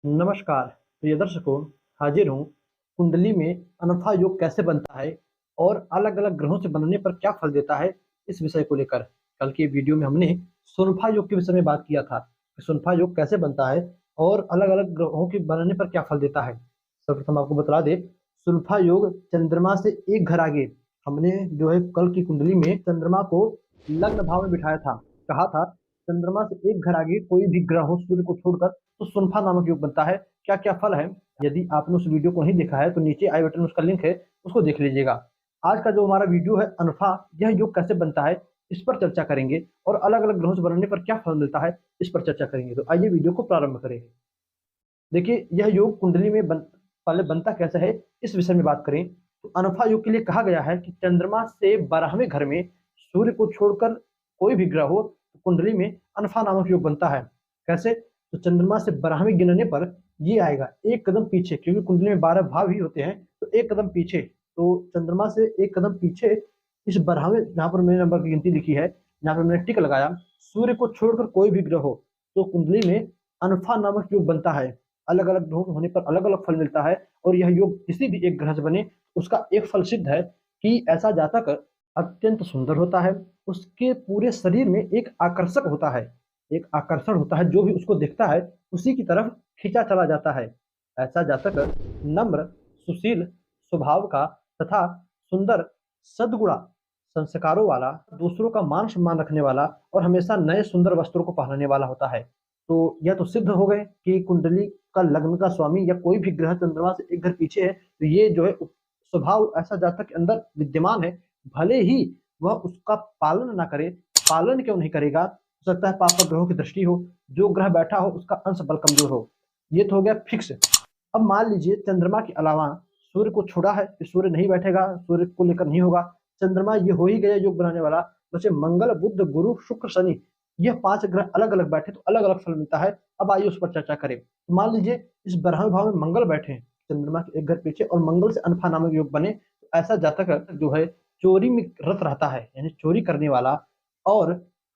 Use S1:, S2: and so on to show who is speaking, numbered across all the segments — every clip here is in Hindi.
S1: नमस्कार प्रिय दर्शकों। हाजिर हूँ कुंडली में अनोखा योग कैसे बनता है और अलग अलग ग्रहों से बनने पर क्या फल देता है, इस विषय को लेकर। कल की वीडियो में हमने सुनफा योग के विषय में बात किया था कि सुनफा योग कैसे बनता है और अलग अलग ग्रहों के बनने पर क्या फल देता है। सर्वप्रथम आपको बता दे, सुनफा योग चंद्रमा से एक घर आगे। हमने जो है कल की कुंडली में चंद्रमा को लग्न भाव में बिठाया था। कहा था चंद्रमा से एक घर आगे कोई भी ग्रह हो सूर्य को छोड़कर तो सुनफा नामक योग बनता है। क्या क्या फल है, यदि आपने उस वीडियो को नहीं देखा है तो नीचे आई बटन में उसका लिंक है, उसको देख लीजिएगा। आज का जो हमारा वीडियो है अनफा, यह योग कैसे बनता है इस पर चर्चा करेंगे और अलग अलग ग्रहों से बनने पर क्या फल मिलता है इस पर चर्चा करेंगे। तो आइए वीडियो को प्रारंभ करें। देखिए, यह योग कुंडली में पहले बनता कैसे है इस विषय में बात करें तो अनफा योग के लिए कहा गया है कि चंद्रमा से 12वें घर में सूर्य को छोड़कर कोई भी ग्रह हो तो कुंडली में अनफा नामक योग बनता है। कैसे? तो चंद्रमा से 12वें गिनने पर ये आएगा एक कदम पीछे, क्योंकि कुंडली में 12 भाव ही होते हैं, तो एक कदम पीछे। तो चंद्रमा से एक कदम पीछे इस 12वें, जहां पर मैंने नंबर की गिनती लिखी है, जहां पर मैंने टिक लगाया, सूर्य को छोड़कर कोई भी ग्रह हो तो कुंडली में अनफा नामक योग बनता है। अलग अलग ग्रहों होने पर अलग अलग फल मिलता है और यह योग किसी भी एक ग्रह से बने उसका एक फल सिद्ध है कि ऐसा जातक अत्यंत सुंदर होता है। उसके पूरे शरीर में एक आकर्षक होता है, एक आकर्षण होता है, जो भी उसको देखता है उसी की तरफ खींचा चला जाता है। ऐसा जातक नम्र, सुशील स्वभाव का तथा सुंदर, सद्गुणा, संस्कारों वाला, दूसरों का मान सम्मान रखने वाला और हमेशा नए सुंदर वस्त्रों को पहनने वाला होता है। तो यह तो सिद्ध हो गए कि कुंडली का लग्न का स्वामी या कोई भी ग्रह चंद्रमा से एक घर पीछे है तो ये जो है स्वभाव ऐसा जातक के अंदर विद्यमान है। भले ही वह उसका पालन ना करे, पालन क्यों नहीं करेगा? हो सकता है पापा ग्रहों की दृष्टि हो, जो ग्रह बैठा हो उसका अंश बल कमजोर हो। ये तो हो गया फिक्स। अब मान लीजिए चंद्रमा के अलावा सूर्य को छोड़ा है कि सूर्य नहीं बैठेगा, सूर्य को लेकर नहीं होगा, चंद्रमा ये हो ही गया योग बनाने वाला। बचे मंगल, बुध, गुरु, शुक्र, शनि, यह 5 ग्रह अलग अलग बैठे तो अलग अलग फल मिलता है। अब आइए उस पर चर्चा करें। तो मान लीजिए इस 12वें भाव में मंगल बैठे हैं चंद्रमा के एक घर पीछे और मंगल से अनफा नामक योग बने तो ऐसा जातक जो है चोरी में रत रहता है, यानी चोरी करने वाला, और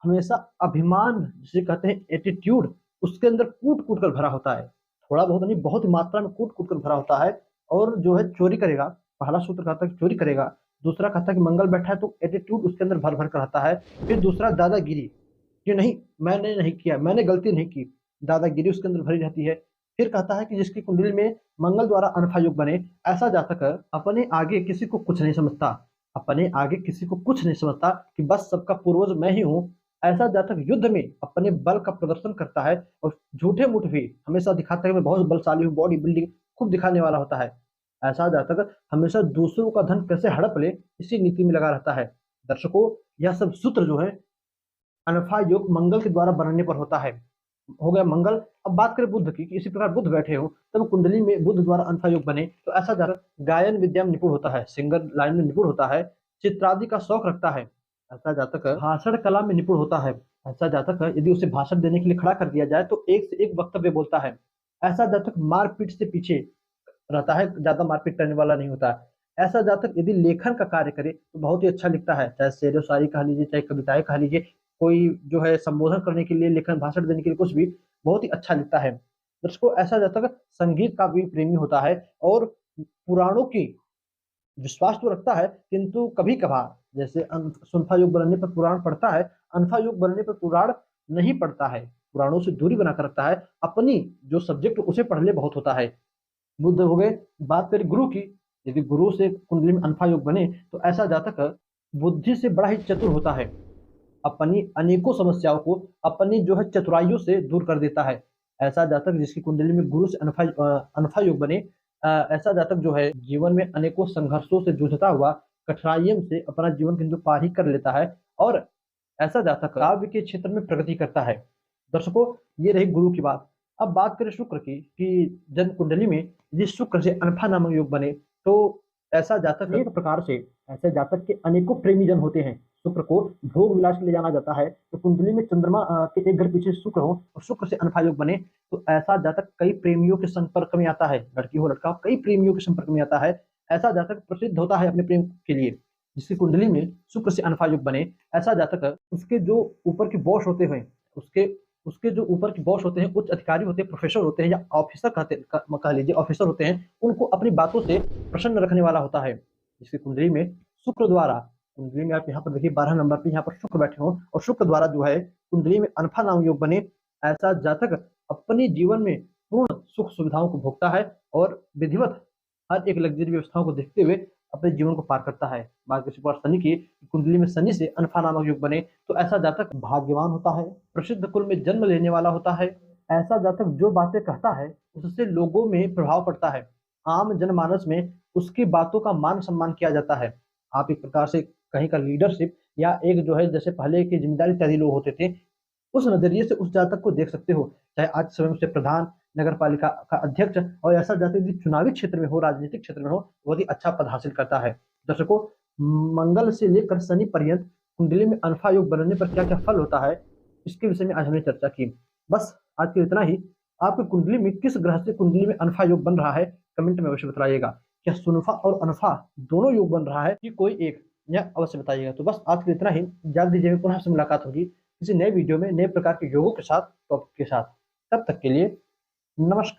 S1: हमेशा अभिमान जिसे कहते हैं एटीट्यूड, उसके अंदर कूट कूट कर भरा होता है। थोड़ा बहुत नहीं, बहुत मात्रा में कूट कूट कर भरा होता है और जो है चोरी करेगा। पहला सूत्र कहता है कि चोरी करेगा, दूसरा कहता है कि मंगल बैठा है तो एटीट्यूड उसके अंदर भर भर कर आता है। फिर दूसरा दादागिरी, कि नहीं मैंने नहीं किया, मैंने गलती नहीं की, दादागिरी उसके अंदर भरी रहती है। फिर कहता है कि जिसकी कुंडली में मंगल द्वारा अनफा योग बने, ऐसा जातक अपने आगे किसी को कुछ नहीं समझता, अपने आगे किसी को कुछ नहीं समझता कि बस सबका पूर्वज मैं ही हूँ। ऐसा जातक युद्ध में अपने बल का प्रदर्शन करता है और झूठे मूठ भी हमेशा दिखाता है कि मैं बहुत बलशाली हूँ, बॉडी बिल्डिंग खूब दिखाने वाला होता है। ऐसा जातक हमेशा दूसरों का धन कैसे हड़प ले इसी नीति में लगा रहता है। दर्शकों, यह सब सूत्र जो है अनफा योग मंगल के द्वारा बनने पर होता है। हो गया मंगल। अब बात करें बुध की, कि इसी प्रकार बुध बैठे हो तब कुंडली में बुध द्वारा अनफा योग बने तो ऐसा जातक गायन विद्या में निपुण होता है, सिंगर लाइन में निपुण होता है, चित्रादि का शौक रखता है। ऐसा जातक भाषण कला में निपुण होता है। ऐसा जातक यदि उसे भाषण देने के लिए खड़ा कर दिया जाए तो एक से एक वक्तव्य बोलता है। ऐसा जातक मारपीट से पीछे रहता है, ज्यादा मारपीट करने वाला नहीं होता है। ऐसा जातक यदि लेखन का कार्य करे तो बहुत ही अच्छा लिखता है, चाहे शेर शायरी कह लीजिए, चाहे कविताएं कह लीजिए, कोई जो है संबोधन करने के लिए, लेखन भाषण देने के लिए, कुछ भी बहुत ही अच्छा लिखता है। दर्शकों, ऐसा जातक संगीत का भी प्रेमी होता है और पुराणों की विश्वास तो रखता है, किंतु कभी कभार जैसे सुनफा योग बनने पर पुराण पढ़ता है, अनफा योग बनने पर पुराण नहीं पढ़ता है, पुराणों से दूरी बनाकर रखता है, अपनी जो सब्जेक्ट उसे पढ़ ले बहुत होता है। बुद्ध हो गए। बात करें गुरु की, यदि गुरु से कुंडली में अनफा योग बने तो ऐसा जातक बुद्धि से बड़ा ही चतुर होता है, अपनी अनेकों समस्याओं को अपनी जो है चतुराइयों से दूर कर देता है। ऐसा जातक जिसकी कुंडली में गुरु से अनफा योग बने, ऐसा जातक जो है जीवन में अनेकों संघर्षों से जूझता हुआ कठिनाइयों से अपना जीवन किंतु पार ही कर लेता है और ऐसा जातक काव्य के क्षेत्र में प्रगति करता है। दर्शकों, ये रही गुरु की बात। अब बात करें शुक्र की, कि जन्म कुंडली में यदि शुक्र से अनफा नामक योग बने तो ऐसा जातक एक प्रकार से, ऐसे जातक के अनेकों प्रेमी जन होते हैं। शुक्र को भोग विलास के लिए जाना जाता है। तो कुंडली में चंद्रमा के एक घर पीछे शुक्र हो और शुक्र से अनफा योग बने तो ऐसा जातक कई प्रेमियों के संपर्क में आता है, लड़की हो लड़का हो, कई प्रेमियों के संपर्क में आता है। ऐसा जातक प्रसिद्ध होता है अपने प्रेम के लिए। जिसकी कुंडली में शुक्र से अनफा योग बने, ऐसा जातक उसके जो ऊपर के बॉस होते हैं, उसके उसके जो ऊपर के बॉस होते हैं, उच्च अधिकारी होते हैं, प्रोफेसर होते हैं या ऑफिसर कह लीजिए ऑफिसर होते हैं, उनको अपनी बातों से प्रसन्न रखने वाला होता है। जिसकी कुंडली में शुक्र द्वारा, कुंडली में आप यहाँ पर देखिए 12 नंबर पे यहाँ पर शुक्र बैठे हो और शुक्र द्वारा जो है कुंडली में अनफा नाम योग बने, ऐसा जातक अपने जीवन में पूर्ण सुख सुविधाओं को भोगता है और विधिवत हर एक लग्जरी व्यवस्थाओं को देखते हुए अपने जीवन को पार करता है। बात किसी पर शनि की कुंडली में शनि से अनफा नामक योग बने तो ऐसा जातक भाग्यवान होता है, प्रसिद्ध कुल में जन्म लेने वाला होता है। ऐसा जातक जो बातें कहता है उससे लोगों में प्रभाव पड़ता है, आम जनमानस में उसकी बातों का मान सम्मान किया जाता है। आप एक प्रकार से कहीं का लीडरशिप या एक जो है जैसे पहले की जिम्मेदारी इत्यादि लोग होते थे, उस नजरिए से उस जातक को देख सकते हो। चाहे आज समय में से प्रधान, नगर पालिका का अध्यक्ष और ऐसा जातक यदि चुनावी क्षेत्र में हो, राजनीतिक क्षेत्र में हो, बहुत ही अच्छा पद हासिल करता है। दर्शकों, मंगल से लेकर शनि पर्यंत कुंडली में अल्फा योग बनने पर क्या क्या फल होता है, इसके विषय में आज हमने चर्चा की। बस आज के लिए इतना ही। आपकी कुंडली में किस ग्रह से कुंडली में अल्फा योग बन रहा है, कमेंट में अवश्य बताइएगा। क्या सुनफा और अनफा दोनों योग बन रहा है कि कोई एक, यह अवश्य बताइएगा। तो बस आज के लिए इतना ही। जल्द दीजिए पुनः से मुलाकात होगी किसी नए वीडियो में नए प्रकार के योगों के साथ, टॉपिक के साथ। तब तक के लिए नमस्कार।